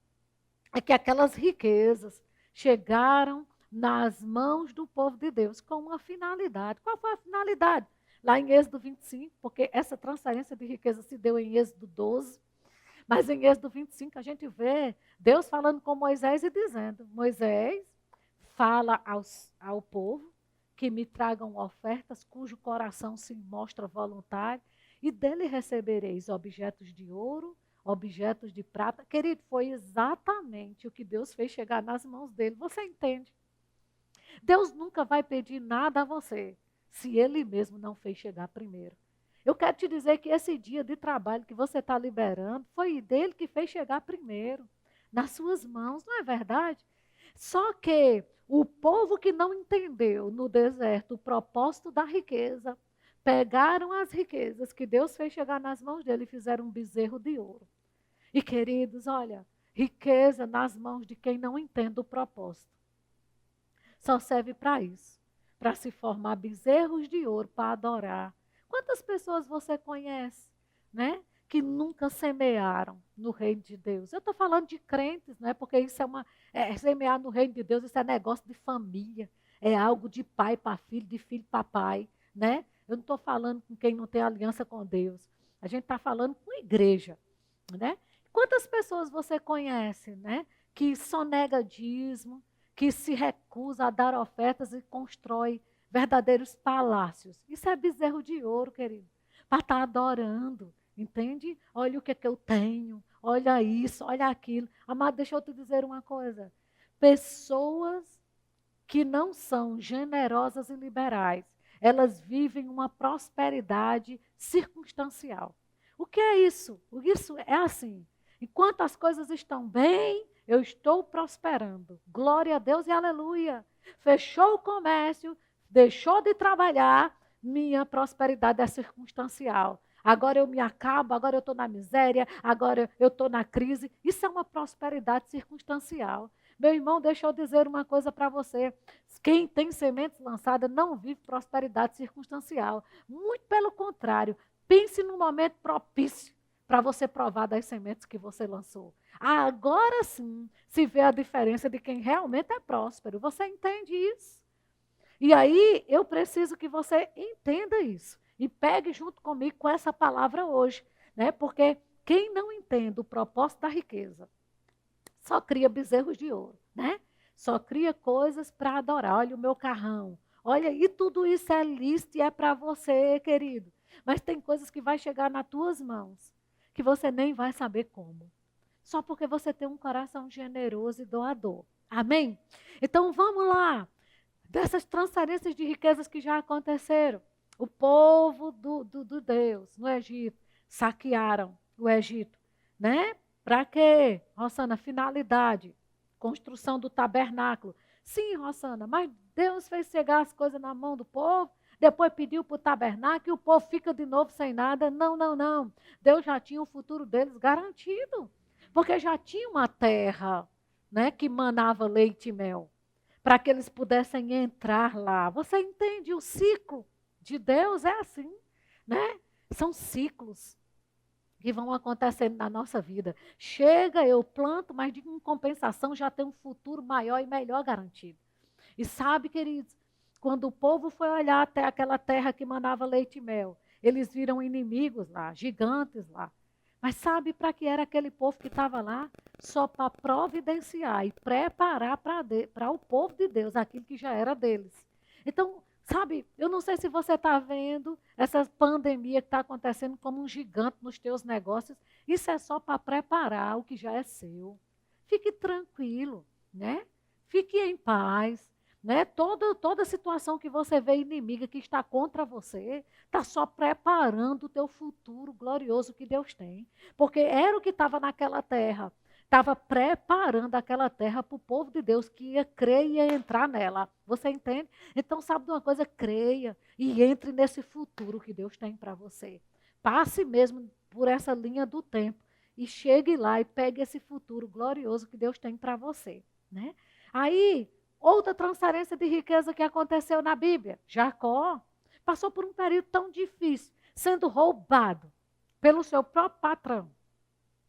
É que aquelas riquezas chegaram nas mãos do povo de Deus com uma finalidade. Qual foi a finalidade? Lá em Êxodo 25, porque essa transferência de riqueza se deu em Êxodo 12, mas em Êxodo 25 a gente vê Deus falando com Moisés e dizendo: Moisés, fala ao povo que me tragam ofertas cujo coração se mostra voluntário, e dele recebereis objetos de ouro, objetos de prata. Querido, foi exatamente o que Deus fez chegar nas mãos dele. Você entende? Deus nunca vai pedir nada a você se ele mesmo não fez chegar primeiro. Eu quero te dizer que esse dia de trabalho que você está liberando foi dele que fez chegar primeiro, nas suas mãos, não é verdade? Só que o povo que não entendeu no deserto o propósito da riqueza, pegaram as riquezas que Deus fez chegar nas mãos dele e fizeram um bezerro de ouro. E queridos, olha, riqueza nas mãos de quem não entende o propósito. Só serve para isso, para se formar bezerros de ouro para adorar. Quantas pessoas você conhece, né, que nunca semearam no reino de Deus? Eu estou falando de crentes, né, porque isso semear no reino de Deus, isso é negócio de família, é algo de pai para filho, de filho para pai, né? Eu não estou falando com quem não tem aliança com Deus. A gente está falando com a igreja, né? Quantas pessoas você conhece, né, que sonega dízimo, que se recusa a dar ofertas e constrói verdadeiros palácios? Isso é bezerro de ouro, querido, para estar adorando, entende? Olha o que é que eu tenho, olha isso, olha aquilo. Amado, deixa eu te dizer uma coisa. Pessoas que não são generosas e liberais, elas vivem uma prosperidade circunstancial. O que é isso? Isso é assim. Enquanto as coisas estão bem, eu estou prosperando. Glória a Deus e aleluia. Fechou o comércio, deixou de trabalhar, minha prosperidade é circunstancial. Agora eu me acabo, agora eu estou na miséria, agora eu estou na crise. Isso é uma prosperidade circunstancial. Meu irmão, deixa eu dizer uma coisa para você. Quem tem sementes lançadas não vive prosperidade circunstancial. Muito pelo contrário, pense no momento propício para você provar das sementes que você lançou. Agora sim se vê a diferença de quem realmente é próspero. Você entende isso? E aí eu preciso que você entenda isso. E pegue junto comigo com essa palavra hoje. Né? Porque quem não entende o propósito da riqueza só cria bezerros de ouro. Né? Só cria coisas para adorar. Olha o meu carrão. Olha, e tudo isso é lícito e é para você, querido. Mas tem coisas que vai chegar nas tuas mãos que você nem vai saber como. Só porque você tem um coração generoso e doador. Amém? Então vamos lá. Dessas transferências de riquezas que já aconteceram. O povo do Deus no Egito saquearam o Egito. Né? Para quê? Rosana, finalidade. Construção do tabernáculo. Sim, Rosana, mas Deus fez chegar as coisas na mão do povo, depois pediu para o tabernáculo e o povo fica de novo sem nada. Não, não, não. Deus já tinha o futuro deles garantido. Porque já tinha uma terra, né, que manava leite e mel. para que eles pudessem entrar lá. Você entende? O ciclo de Deus é assim, né? São ciclos que vão acontecendo na nossa vida. Chega, eu planto, mas de compensação já tem um futuro maior e melhor garantido. E sabe, queridos, quando o povo foi olhar até aquela terra que manava leite e mel, eles viram inimigos lá, gigantes lá. Mas sabe para que era aquele povo que estava lá? Só para providenciar e preparar para o povo de Deus aquilo que já era deles. Então, sabe, eu não sei se você está vendo essa pandemia que está acontecendo como um gigante nos teus negócios. Isso é só para preparar o que já é seu. Fique tranquilo, né? Fique em paz. Né? Toda situação que você vê inimiga que está contra você, está só preparando o teu futuro glorioso que Deus tem. Porque era o que estava naquela terra. Estava preparando aquela terra para o povo de Deus que ia crer e ia entrar nela. Você entende? Então, sabe de uma coisa? Creia e entre nesse futuro que Deus tem para você. Passe mesmo por essa linha do tempo e chegue lá e pegue esse futuro glorioso que Deus tem para você. Né? Aí, outra transferência de riqueza que aconteceu na Bíblia. Jacó passou por um período tão difícil, sendo roubado pelo seu próprio patrão.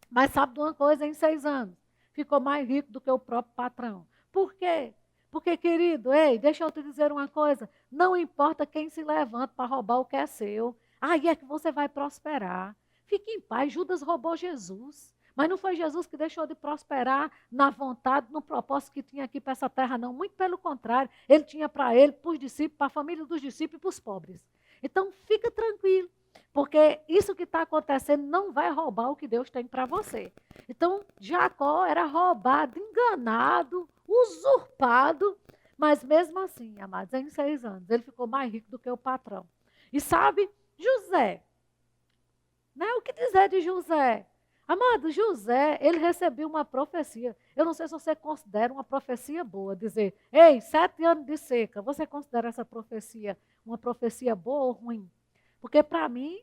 Mas sabe de uma coisa? Em 6 anos, ficou mais rico do que o próprio patrão. Por quê? Porque, querido, ei, deixa eu te dizer uma coisa. Não importa quem se levanta para roubar o que é seu. Aí é que você vai prosperar. Fique em paz. Judas roubou Jesus. Mas não foi Jesus que deixou de prosperar na vontade, no propósito que tinha aqui para essa terra, não. Muito pelo contrário, ele tinha para ele, para os discípulos, para a família dos discípulos e para os pobres. Então, fica tranquilo, porque isso que está acontecendo não vai roubar o que Deus tem para você. Então, Jacó era roubado, enganado, usurpado, mas mesmo assim, amados, em 6 anos, ele ficou mais rico do que o patrão. E sabe, José, né? O que dizer de José? Amado, José, ele recebeu uma profecia. Eu não sei se você considera uma profecia boa, dizer, ei, 7 anos de seca, você considera essa profecia uma profecia boa ou ruim? Porque para mim,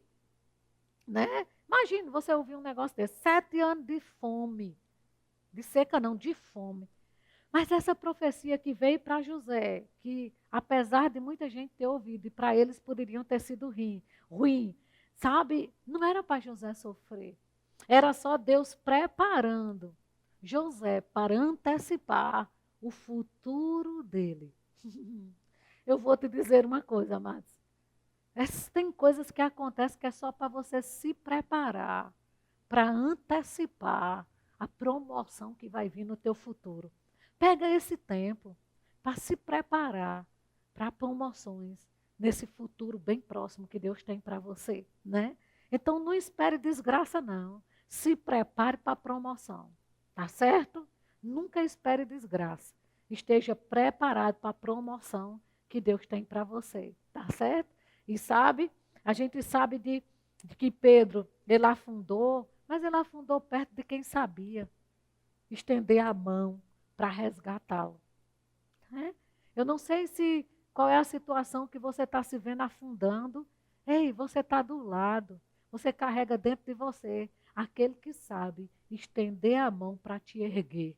né? Imagina você ouvir um negócio desse, 7 anos de fome. De seca não, de fome. Mas essa profecia que veio para José, que apesar de muita gente ter ouvido, e para eles poderiam ter sido ruim, sabe? Não era para José sofrer. Era só Deus preparando José para antecipar o futuro dele. Eu vou te dizer uma coisa, amados. Tem coisas que acontecem que é só para você se preparar, para antecipar a promoção que vai vir no teu futuro. Pega esse tempo para se preparar para promoções nesse futuro bem próximo que Deus tem para você, né? Então não espere desgraça não. Se prepare para a promoção, tá certo? Nunca espere desgraça. Esteja preparado para a promoção que Deus tem para você, tá certo? E sabe, a gente sabe de que Pedro, ele afundou, mas ele afundou perto de quem sabia estender a mão para resgatá-lo. Né? Eu não sei qual é a situação que você está se vendo afundando. Ei, você está do lado, você carrega dentro de você aquele que sabe estender a mão para te erguer.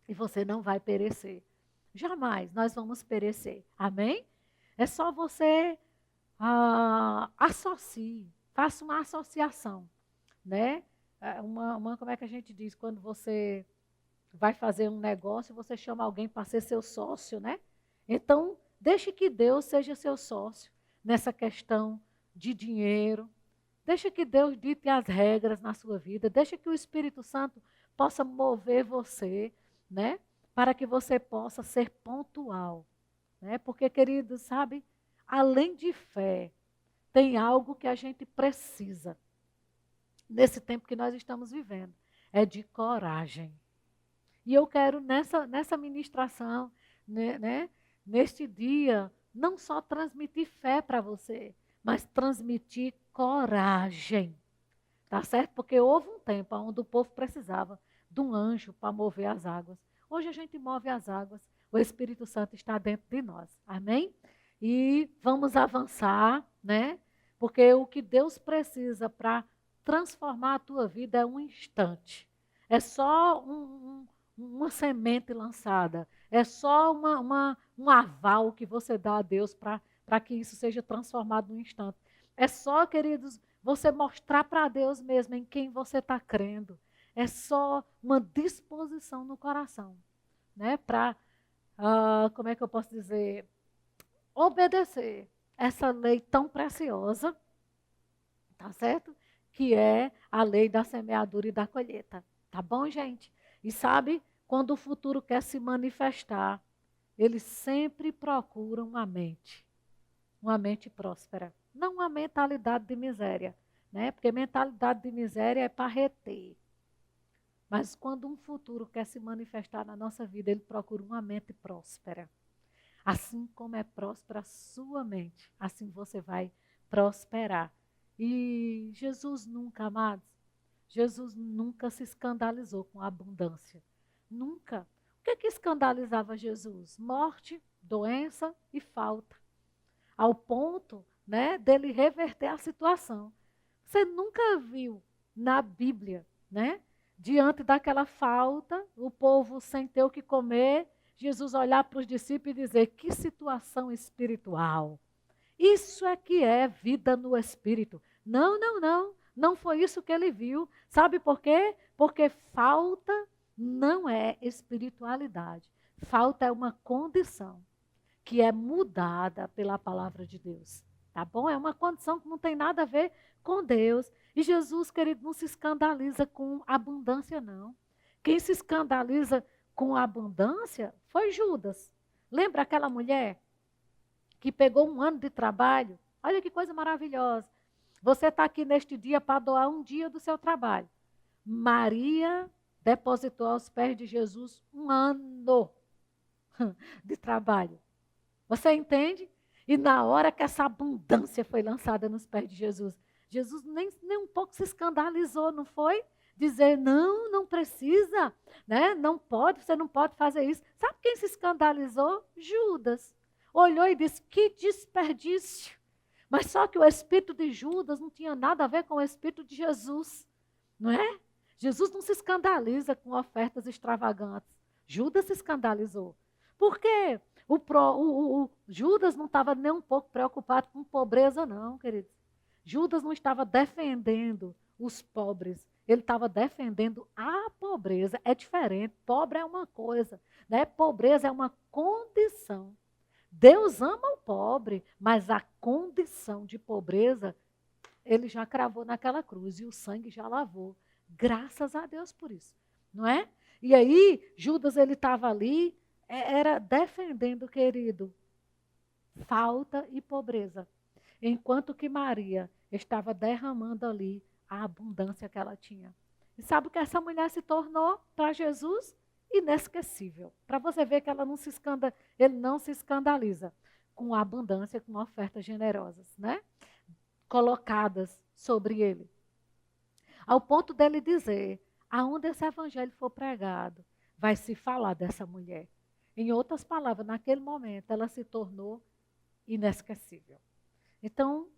E você não vai perecer. Jamais nós vamos perecer. Amém? É só você associe, faça uma associação. Né? Como é que a gente diz? Quando você vai fazer um negócio, você chama alguém para ser seu sócio, né? Então, deixe que Deus seja seu sócio nessa questão de dinheiro. Deixa que Deus dite as regras na sua vida. Deixa que o Espírito Santo possa mover você, né? Para que você possa ser pontual. Né? Porque, querido, sabe, além de fé, tem algo que a gente precisa nesse tempo que nós estamos vivendo. É de coragem. E eu quero, nessa ministração, né, neste dia, não só transmitir fé para você, mas transmitir coragem. Tá certo? Porque houve um tempo onde o povo precisava de um anjo para mover as águas. Hoje a gente move as águas, o Espírito Santo está dentro de nós. Amém? E vamos avançar, né? Porque o que Deus precisa para transformar a tua vida é um instante. É só uma semente lançada. É só um aval que você dá a Deus para que isso seja transformado num instante. É só, queridos, você mostrar para Deus mesmo em quem você está crendo. É só uma disposição no coração, né? Para, como é que eu posso dizer, obedecer essa lei tão preciosa, tá certo? Que é a lei da semeadura e da colheita. Tá bom, gente? E sabe, quando o futuro quer se manifestar, eles sempre procuram uma mente próspera, não uma mentalidade de miséria, né? Porque mentalidade de miséria é para reter. Mas quando um futuro quer se manifestar na nossa vida, ele procura uma mente próspera. Assim como é próspera a sua mente, assim você vai prosperar. E Jesus nunca, amados, Jesus nunca se escandalizou com a abundância. Nunca. O que escandalizava Jesus? Morte, doença e falta. Ao ponto, né, dele reverter a situação. Você nunca viu na Bíblia, né, diante daquela falta, o povo sem ter o que comer, Jesus olhar para os discípulos e dizer: que situação espiritual. Isso é que é vida no Espírito. Não, não, não. Não foi isso que ele viu. Sabe por quê? Porque falta não é espiritualidade. Falta é uma condição que é mudada pela palavra de Deus. Tá bom? É uma condição que não tem nada a ver com Deus. E Jesus, querido, não se escandaliza com abundância, não. Quem se escandaliza com abundância foi Judas. Lembra aquela mulher que pegou um ano de trabalho? Olha que coisa maravilhosa. Você está aqui neste dia para doar um dia do seu trabalho. Maria depositou aos pés de Jesus um ano de trabalho. Você entende? E na hora que essa abundância foi lançada nos pés de Jesus, Jesus nem um pouco se escandalizou, não foi? Dizer, não, não precisa, né? Não pode, você não pode fazer isso. Sabe quem se escandalizou? Judas. Olhou e disse, que desperdício. Mas só que o espírito de Judas não tinha nada a ver com o espírito de Jesus, não é? Jesus não se escandaliza com ofertas extravagantes. Judas se escandalizou. Por quê? O Judas não estava nem um pouco preocupado com pobreza, não, queridos. Judas não estava defendendo os pobres. Ele estava defendendo a pobreza. É diferente. Pobre é uma coisa, né? Pobreza é uma condição. Deus ama o pobre, mas a condição de pobreza, ele já cravou naquela cruz e o sangue já lavou. Graças a Deus por isso, não é? E aí, Judas, ele estava ali, era defendendo, querido, falta e pobreza. Enquanto que Maria estava derramando ali a abundância que ela tinha. E sabe o que essa mulher se tornou para Jesus? Inesquecível. Para você ver que ele não se escandaliza com a abundância, com ofertas generosas, né? Colocadas sobre ele. Ao ponto dele dizer, aonde esse evangelho for pregado, vai se falar dessa mulher. Em outras palavras, naquele momento, ela se tornou inesquecível. Então,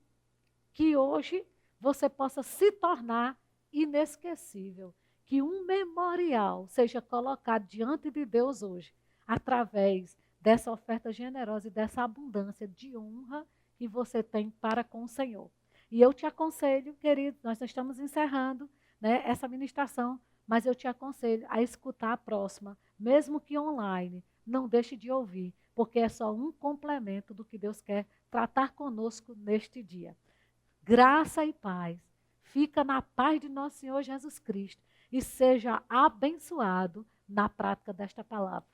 que hoje você possa se tornar inesquecível. Que um memorial seja colocado diante de Deus hoje, através dessa oferta generosa e dessa abundância de honra que você tem para com o Senhor. E eu te aconselho, querido, nós estamos encerrando, né, essa ministração, mas eu te aconselho a escutar a próxima, mesmo que online. Não deixe de ouvir, porque é só um complemento do que Deus quer tratar conosco neste dia. Graça e paz. Fica na paz de nosso Senhor Jesus Cristo e seja abençoado na prática desta palavra.